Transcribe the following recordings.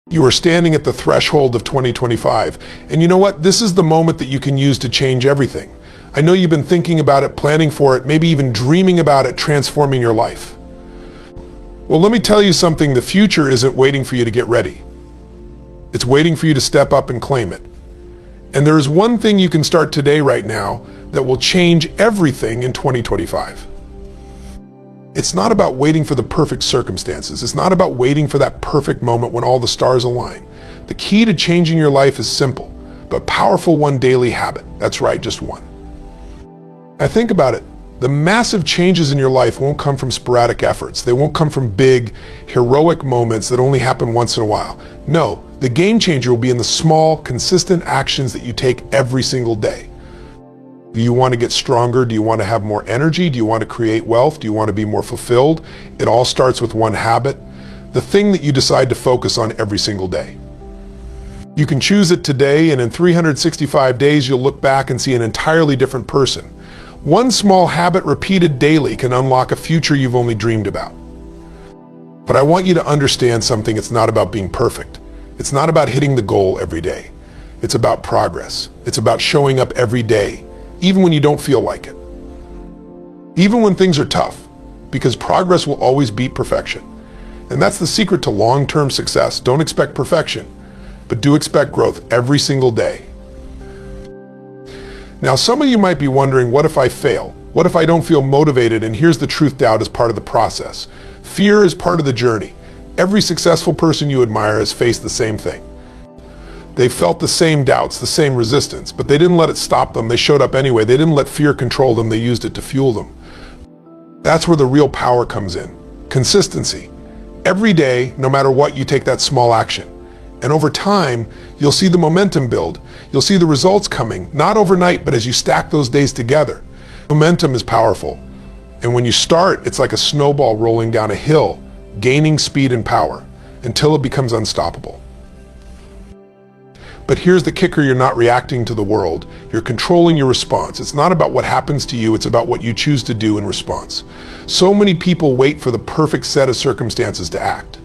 You are standing at the threshold of 2025. And you know what? This is the moment that you can use to change everything. I know you've been thinking about it, planning for it, maybe even dreaming about it, transforming your life. Well, let me tell you something. The future isn't waiting for you to get ready. It's waiting for you to step up and claim it. And there is one thing you can start today right now that will change everything in 2025. It's not about waiting for the perfect circumstances. It's not about waiting for that perfect moment when all the stars align. The key to changing your life is simple, but powerful: one daily habit. That's right, just one. Now think about it. The massive changes in your life won't come from sporadic efforts. They won't come from big, heroic moments that only happen once in a while. No, the game changer will be in the small, consistent actions that you take every single day. Do you want to get stronger? Do you want to have more energy? Do you want to create wealth? Do you want to be more fulfilled? It all starts with one habit, the thing that you decide to focus on every single day. You can choose it today, and in 365 days, you'll look back and see an entirely different person. One small habit repeated daily can unlock a future you've only dreamed about. But I want you to understand something. It's not about being perfect. It's not about hitting the goal every day. It's about progress. It's about showing up every day, even when you don't feel like it. Even when things are tough, because progress will always beat perfection. And that's the secret to long-term success. Don't expect perfection, but do expect growth every single day. Now, some of you might be wondering, what if I fail? What if I don't feel motivated? And here's the truth: doubt is part of the process. Fear is part of the journey. Every successful person you admire has faced the same thing. They felt the same doubts, the same resistance, but they didn't let it stop them. They showed up anyway. They didn't let fear control them. They used it to fuel them. That's where the real power comes in. Consistency. Every day, no matter what, you take that small action. And over time, you'll see the momentum build. You'll see the results coming, not overnight, but as you stack those days together. Momentum is powerful. And when you start, it's like a snowball rolling down a hill, gaining speed and power until it becomes unstoppable. But here's the kicker: you're not reacting to the world. You're controlling your response. It's not about what happens to you. It's about what you choose to do in response. So many people wait for the perfect set of circumstances to act.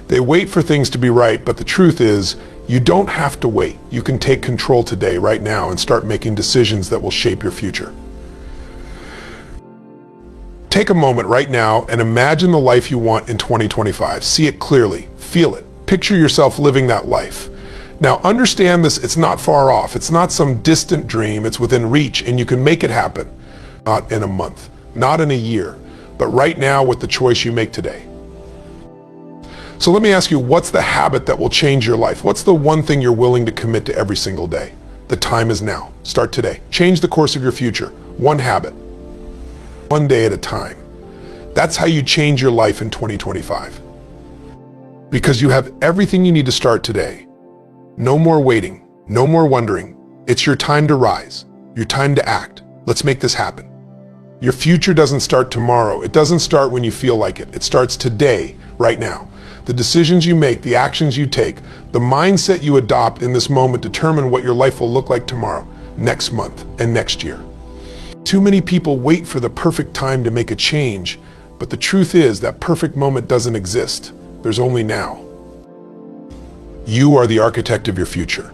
They wait for things to be right, but the truth is, you don't have to wait. You can take control today, right now, and start making decisions that will shape your future. Take a moment right now and imagine the life you want in 2025. See it clearly. Feel it. Picture yourself living that life. Now, understand this: it's not far off. It's not some distant dream. It's within reach, and you can make it happen. Not in a month, not in a year, but right now with the choice you make today. So let me ask you, what's the habit that will change your life? What's the one thing you're willing to commit to every single day? The time is now. Start today. Change the course of your future. One habit, one day at a time. That's how you change your life in 2025. Because you have everything you need to start today. No more waiting, no more wondering. It's your time to rise, your time to act. Let's make this happen. Your future doesn't start tomorrow. It doesn't start when you feel like it. It starts today, right now. The decisions you make, the actions you take, the mindset you adopt in this moment determine what your life will look like tomorrow, next month, and next year. Too many people wait for the perfect time to make a change, but the truth is that perfect moment doesn't exist. There's only now. You are the architect of your future.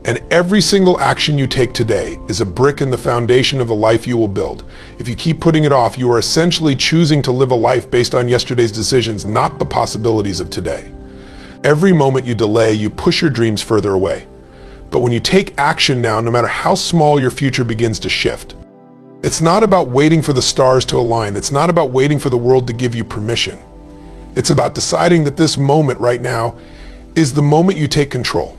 And every single action you take today is a brick in the foundation of the life you will build. If you keep putting it off, you are essentially choosing to live a life based on yesterday's decisions, not the possibilities of today. Every moment you delay, you push your dreams further away. But when you take action now, no matter how small, your future begins to shift. It's not about waiting for the stars to align. It's not about waiting for the world to give you permission. It's about deciding that this moment right now is the moment you take control.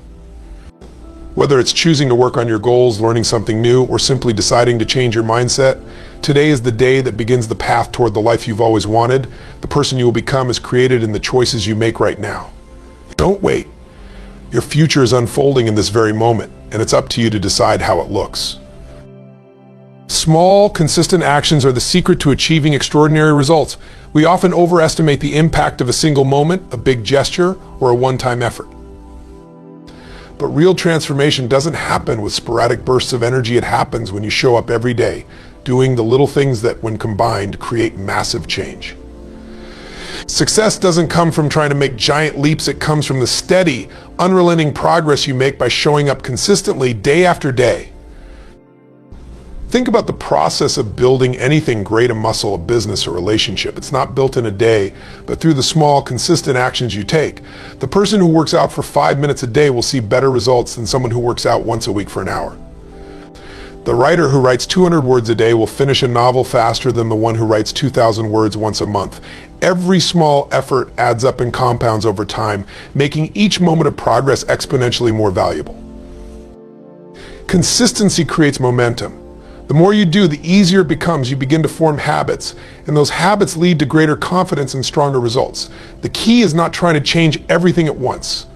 Whether it's choosing to work on your goals, learning something new, or simply deciding to change your mindset, today is the day that begins the path toward the life you've always wanted. The person you will become is created in the choices you make right now. Don't wait. Your future is unfolding in this very moment, and it's up to you to decide how it looks. Small, consistent actions are the secret to achieving extraordinary results. We often overestimate the impact of a single moment, a big gesture, or a one-time effort. But real transformation doesn't happen with sporadic bursts of energy. It happens when you show up every day, doing the little things that, when combined, create massive change. Success doesn't come from trying to make giant leaps. It comes from the steady, unrelenting progress you make by showing up consistently day after day. Think about the process of building anything great, a muscle, a business, or relationship. It's not built in a day, but through the small, consistent actions you take. The person who works out for 5 minutes a day will see better results than someone who works out once a week for an hour. The writer who writes 200 words a day will finish a novel faster than the one who writes 2,000 words once a month. Every small effort adds up and compounds over time, making each moment of progress exponentially more valuable. Consistency creates momentum. The more you do, the easier it becomes. You begin to form habits, and those habits lead to greater confidence and stronger results. The key is not trying to change everything at once.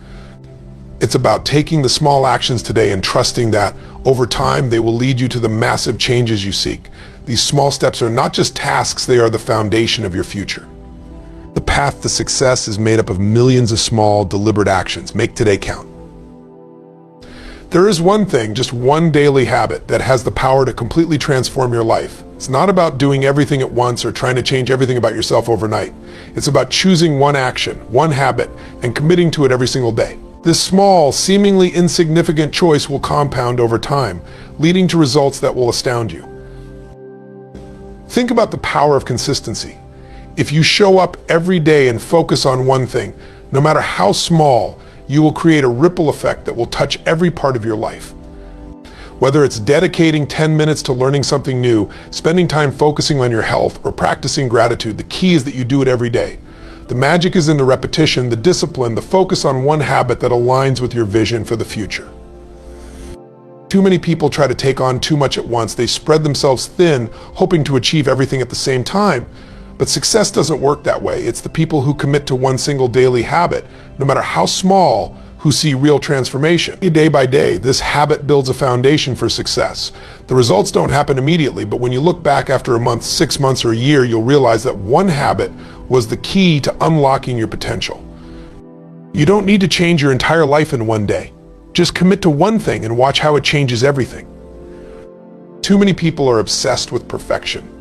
It's about taking the small actions today and trusting that over time they will lead you to the massive changes you seek. These small steps are not just tasks, they are the foundation of your future. The path to success is made up of millions of small, deliberate actions. Make today count. There is one thing, just one daily habit, that has the power to completely transform your life. It's not about doing everything at once or trying to change everything about yourself overnight. It's about choosing one action, one habit, and committing to it every single day. This small, seemingly insignificant choice will compound over time, leading to results that will astound you. Think about the power of consistency. If you show up every day and focus on one thing, no matter how small, you will create a ripple effect that will touch every part of your life. Whether it's dedicating 10 minutes to learning something new, spending time focusing on your health, or practicing gratitude, the key is that you do it every day. The magic is in the repetition, the discipline, the focus on one habit that aligns with your vision for the future. Too many people try to take on too much at once. They spread themselves thin, hoping to achieve everything at the same time. But success doesn't work that way. It's the people who commit to one single daily habit, no matter how small, who see real transformation. Day by day, this habit builds a foundation for success. The results don't happen immediately, but when you look back after a month, 6 months, or a year, you'll realize that one habit was the key to unlocking your potential. You don't need to change your entire life in one day. Just commit to one thing and watch how it changes everything. Too many people are obsessed with perfection.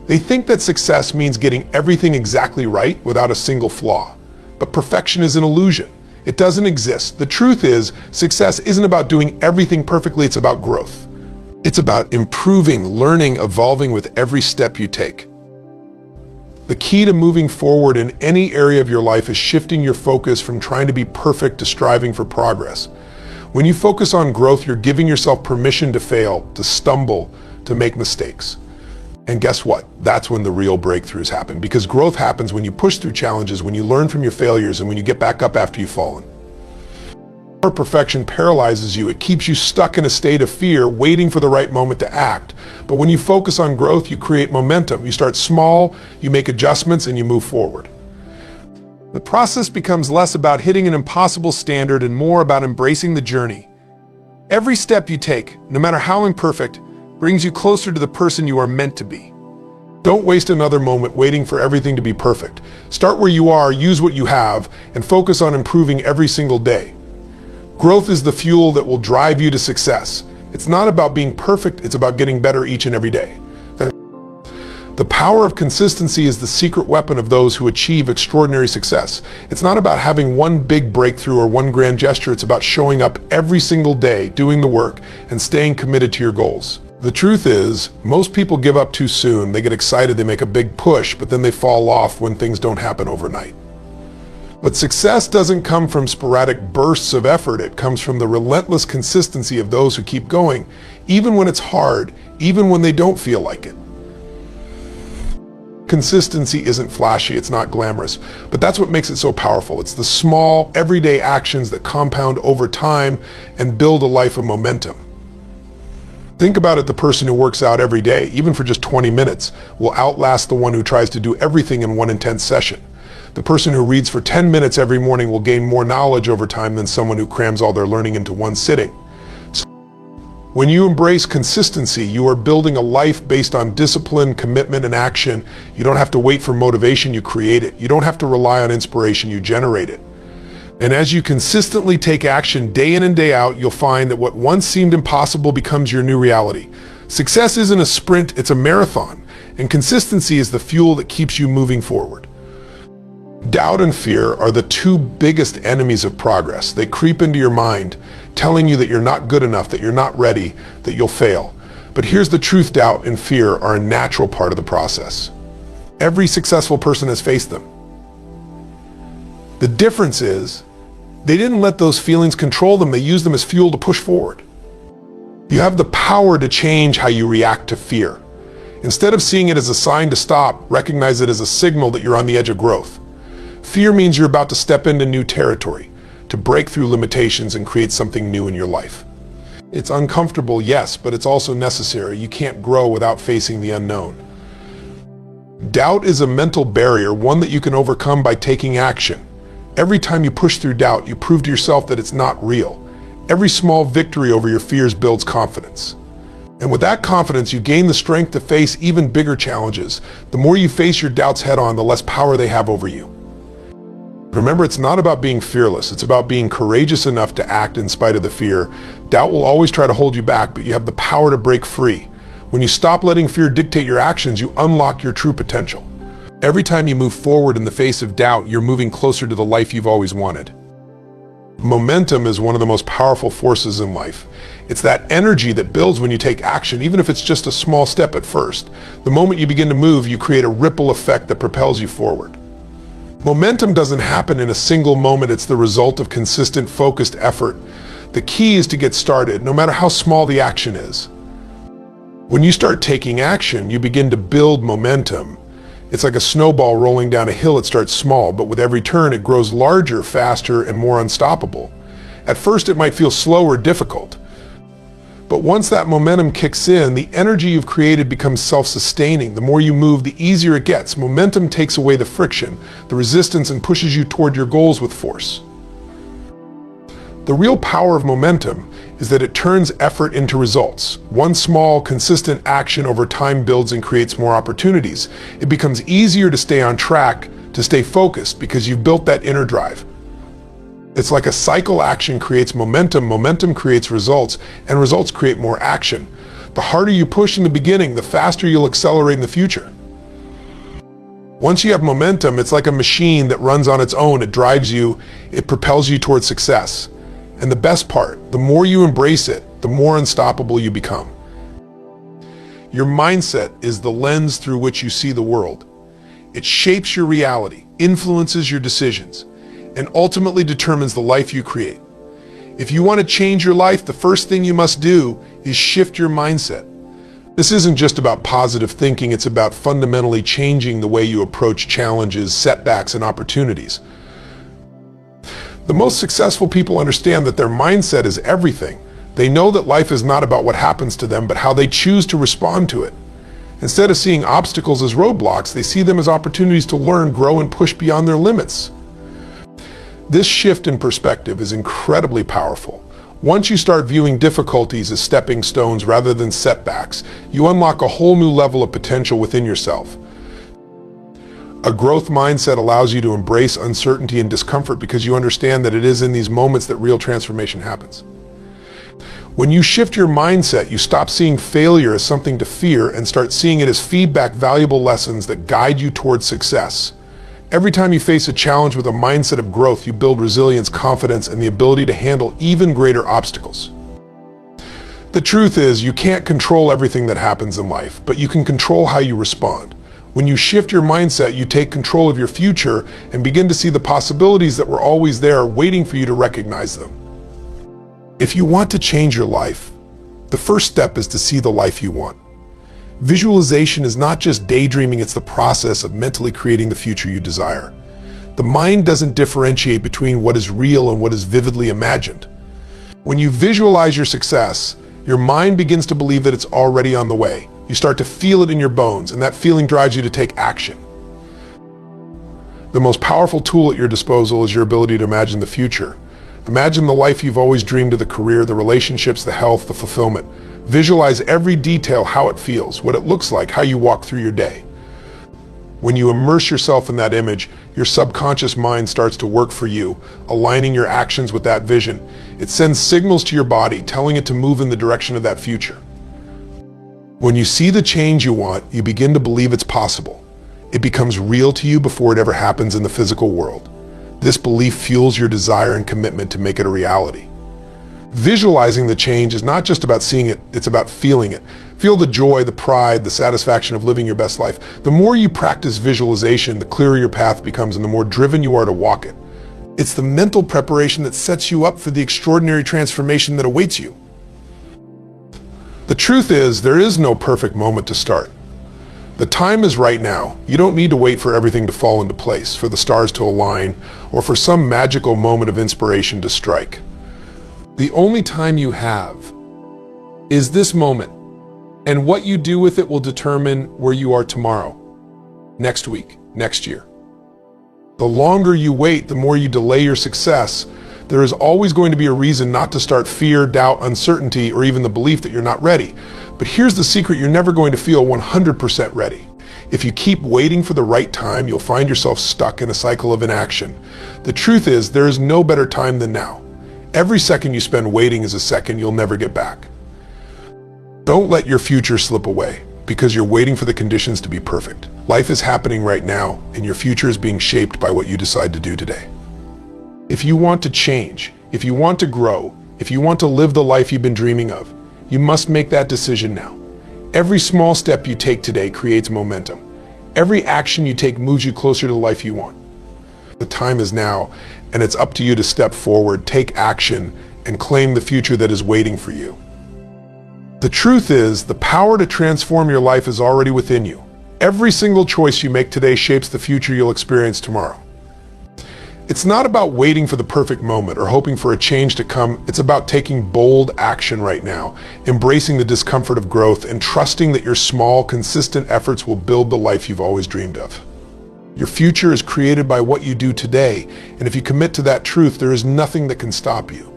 They think that success means getting everything exactly right without a single flaw. But perfection is an illusion. It doesn't exist. The truth is, success isn't about doing everything perfectly, it's about growth. It's about improving, learning, evolving with every step you take. The key to moving forward in any area of your life is shifting your focus from trying to be perfect to striving for progress. When you focus on growth, you're giving yourself permission to fail, to stumble, to make mistakes. And guess what? That's when the real breakthroughs happen, because growth happens when you push through challenges, when you learn from your failures, and when you get back up after you've fallen. Perfection paralyzes you. It keeps you stuck in a state of fear, waiting for the right moment to act. But when you focus on growth, you create momentum. You start small, you make adjustments, and you move forward. The process becomes less about hitting an impossible standard and more about embracing the journey. Every step you take, no matter how imperfect, brings you closer to the person you are meant to be. Don't waste another moment waiting for everything to be perfect. Start where you are, use what you have, and focus on improving every single day. Growth is the fuel that will drive you to success. It's not about being perfect, it's about getting better each and every day. The power of consistency is the secret weapon of those who achieve extraordinary success. It's not about having one big breakthrough or one grand gesture. It's about showing up every single day, doing the work, and staying committed to your goals. The truth is, most people give up too soon. They get excited, they make a big push, but then they fall off when things don't happen overnight. But success doesn't come from sporadic bursts of effort. It comes from the relentless consistency of those who keep going, even when it's hard, even when they don't feel like it. Consistency isn't flashy, it's not glamorous, but that's what makes it so powerful. It's the small, everyday actions that compound over time and build a life of momentum. Think about it, the person who works out every day, even for just 20 minutes, will outlast the one who tries to do everything in one intense session. The person who reads for 10 minutes every morning will gain more knowledge over time than someone who crams all their learning into one sitting. When you embrace consistency, you are building a life based on discipline, commitment, and action. You don't have to wait for motivation, you create it. You don't have to rely on inspiration, you generate it. And as you consistently take action day in and day out, you'll find that what once seemed impossible becomes your new reality. Success isn't a sprint, it's a marathon. And consistency is the fuel that keeps you moving forward. Doubt and fear are the two biggest enemies of progress. They creep into your mind, telling you that you're not good enough, that you're not ready, that you'll fail. But here's the truth: doubt and fear are a natural part of the process. Every successful person has faced them. The difference is, they didn't let those feelings control them, they used them as fuel to push forward. You have the power to change how you react to fear. Instead of seeing it as a sign to stop, recognize it as a signal that you're on the edge of growth. Fear means you're about to step into new territory, to break through limitations and create something new in your life. It's uncomfortable, yes, but it's also necessary. You can't grow without facing the unknown. Doubt is a mental barrier, one that you can overcome by taking action. Every time you push through doubt, you prove to yourself that it's not real. Every small victory over your fears builds confidence. And with that confidence, you gain the strength to face even bigger challenges. The more you face your doubts head on, the less power they have over you. Remember, it's not about being fearless. It's about being courageous enough to act in spite of the fear. Doubt will always try to hold you back, but you have the power to break free. When you stop letting fear dictate your actions, you unlock your true potential. Every time you move forward in the face of doubt, you're moving closer to the life you've always wanted. Momentum is one of the most powerful forces in life. It's that energy that builds when you take action, even if it's just a small step at first. The moment you begin to move, you create a ripple effect that propels you forward. Momentum doesn't happen in a single moment. It's the result of consistent, focused effort. The key is to get started, no matter how small the action is. When you start taking action, you begin to build momentum. It's like a snowball rolling down a hill. It starts small, but with every turn, it grows larger, faster, and more unstoppable. At first, it might feel slow or difficult. But once that momentum kicks in, the energy you've created becomes self-sustaining. The more you move, the easier it gets. Momentum takes away the friction, the resistance, and pushes you toward your goals with force. The real power of momentum is that it turns effort into results. One small, consistent action over time builds and creates more opportunities. It becomes easier to stay on track, to stay focused, because you've built that inner drive. It's like a cycle. Action creates momentum, momentum creates results, and results create more action. The harder you push in the beginning, the faster you'll accelerate in the future. Once you have momentum, it's like a machine that runs on its own. It drives you, it propels you towards success. And the best part, the more you embrace it, the more unstoppable you become. Your mindset is the lens through which you see the world. It shapes your reality, influences your decisions, and ultimately determines the life you create. If you want to change your life, the first thing you must do is shift your mindset. This isn't just about positive thinking, it's about fundamentally changing the way you approach challenges, setbacks, and opportunities. The most successful people understand that their mindset is everything. They know that life is not about what happens to them, but how they choose to respond to it. Instead of seeing obstacles as roadblocks, they see them as opportunities to learn, grow, and push beyond their limits. This shift in perspective is incredibly powerful. Once you start viewing difficulties as stepping stones rather than setbacks, you unlock a whole new level of potential within yourself. A growth mindset allows you to embrace uncertainty and discomfort because you understand that it is in these moments that real transformation happens. When you shift your mindset, you stop seeing failure as something to fear and start seeing it as feedback, valuable lessons that guide you towards success. Every time you face a challenge with a mindset of growth, you build resilience, confidence, and the ability to handle even greater obstacles. The truth is, you can't control everything that happens in life, but you can control how you respond. When you shift your mindset, you take control of your future and begin to see the possibilities that were always there, waiting for you to recognize them. If you want to change your life, the first step is to see the life you want. Visualization is not just daydreaming, it's the process of mentally creating the future you desire. The mind doesn't differentiate between what is real and what is vividly imagined. When you visualize your success, your mind begins to believe that it's already on the way. You start to feel it in your bones, and that feeling drives you to take action. The most powerful tool at your disposal is your ability to imagine the future. Imagine the life you've always dreamed of, the career, the relationships, the health, the fulfillment. Visualize every detail, how it feels, what it looks like, how you walk through your day. When you immerse yourself in that image, your subconscious mind starts to work for you, aligning your actions with that vision. It sends signals to your body, telling it to move in the direction of that future. When you see the change you want, you begin to believe it's possible. It becomes real to you before it ever happens in the physical world. This belief fuels your desire and commitment to make it a reality. Visualizing the change is not just about seeing it, it's about feeling it. Feel the joy, the pride, the satisfaction of living your best life. The more you practice visualization, the clearer your path becomes and the more driven you are to walk it. It's the mental preparation that sets you up for the extraordinary transformation that awaits you. The truth is, there is no perfect moment to start. The time is right now. You don't need to wait for everything to fall into place, for the stars to align, or for some magical moment of inspiration to strike. The only time you have is this moment, and what you do with it will determine where you are tomorrow, next week, next year. The longer you wait, the more you delay your success. There is always going to be a reason not to start: fear, doubt, uncertainty, or even the belief that you're not ready. But here's the secret: you're never going to feel 100% ready. If you keep waiting for the right time, you'll find yourself stuck in a cycle of inaction. The truth is, there is no better time than now. Every second you spend waiting is a second you'll never get back. Don't let your future slip away because you're waiting for the conditions to be perfect. Life is happening right now, and your future is being shaped by what you decide to do today. If you want to change, if you want to grow, if you want to live the life you've been dreaming of, you must make that decision now. Every small step you take today creates momentum. Every action you take moves you closer to the life you want. The time is now, and it's up to you to step forward, take action, and claim the future that is waiting for you. The truth is, the power to transform your life is already within you. Every single choice you make today shapes the future you'll experience tomorrow. It's not about waiting for the perfect moment or hoping for a change to come. It's about taking bold action right now, embracing the discomfort of growth, and trusting that your small, consistent efforts will build the life you've always dreamed of. Your future is created by what you do today, and if you commit to that truth, there is nothing that can stop you.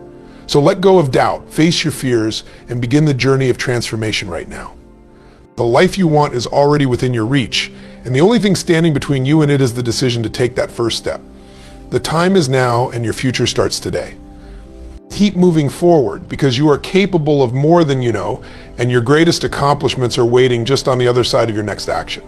So let go of doubt, face your fears, and begin the journey of transformation right now. The life you want is already within your reach, and the only thing standing between you and it is the decision to take that first step. The time is now, and your future starts today. Keep moving forward because you are capable of more than you know, and your greatest accomplishments are waiting just on the other side of your next action.